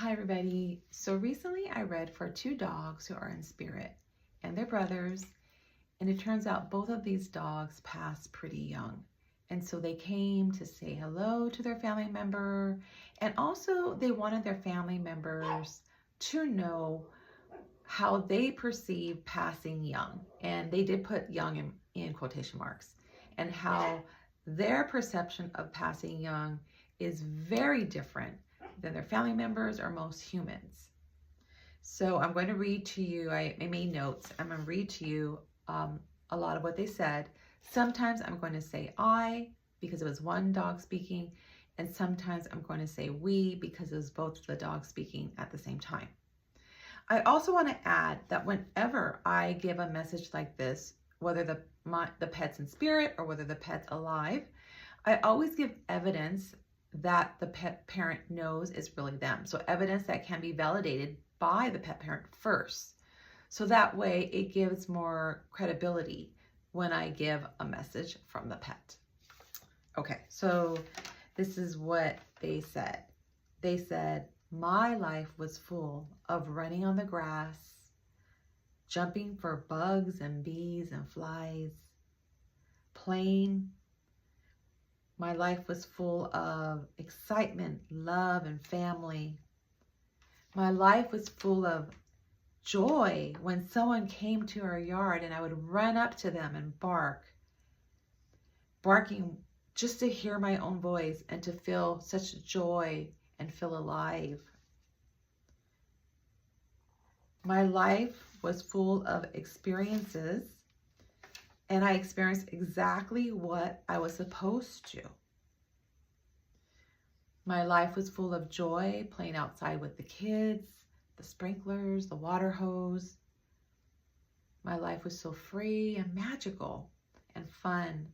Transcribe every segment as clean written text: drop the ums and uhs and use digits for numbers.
Hi everybody. So recently I read for two dogs who are in spirit and they're brothers, and it turns out both of these dogs passed pretty young. And so they came to say hello to their family member, and also they wanted their family members to know how they perceive passing young. And they did put young in quotation marks, and how their perception of passing young is very different than their family members or most humans. So I'm going to read to you, I made notes. I'm going to read to you a lot of what they said. Sometimes I'm going to say I because it was one dog speaking, and sometimes I'm going to say we because it was both the dogs speaking at the same time. I also want to add that whenever I give a message like this, whether the pet's in spirit or whether the pet's alive, I always give evidence that the pet parent knows is really them. So evidence that can be validated by the pet parent first. So that way it gives more credibility when I give a message from the pet. Okay, so this is what they said. They said, my life was full of running on the grass, jumping for bugs and bees and flies, playing. My life was full of excitement, love, and family. My life was full of joy when someone came to our yard and I would run up to them and barking just to hear my own voice and to feel such joy and feel alive. My life was full of experiences, and I experienced exactly what I was supposed to. My life was full of joy, playing outside with the kids, the sprinklers, the water hose. My life was so free and magical and fun.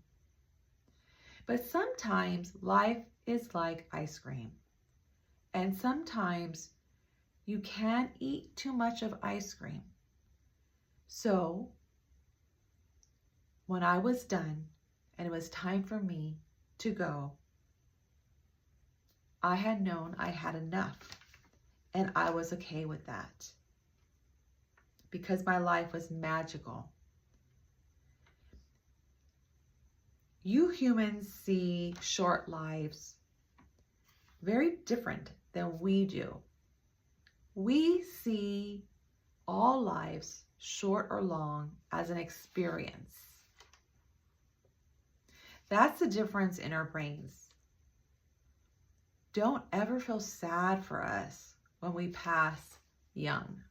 But sometimes life is like ice cream. And sometimes you can't eat too much of ice cream. So when I was done and it was time for me to go, I had known I had enough, and I was okay with that because my life was magical. You humans see short lives very different than we do. We see all lives, short or long, as an experience. That's the difference in our brains. Don't ever feel sad for us when we pass young.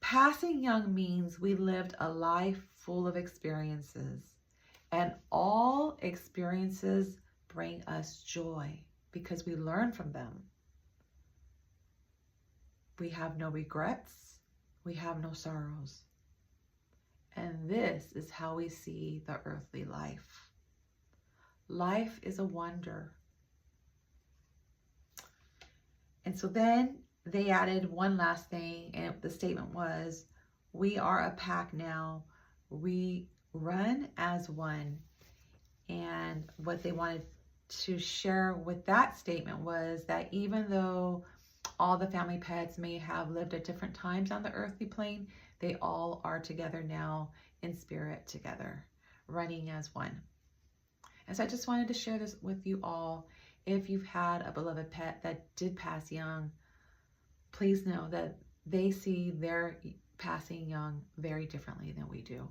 Passing young means we lived a life full of experiences, and all experiences bring us joy because we learn from them. We have no regrets, we have no sorrows. And this is how we see the earthly life. Life is a wonder. And so then they added one last thing, and the statement was, we are a pack now. We run as one. And what they wanted to share with that statement was that even though all the family pets may have lived at different times on the earthly plane, they all are together now in spirit together, running as one. And so I just wanted to share this with you all. If you've had a beloved pet that did pass young, please know that they see their passing young very differently than we do.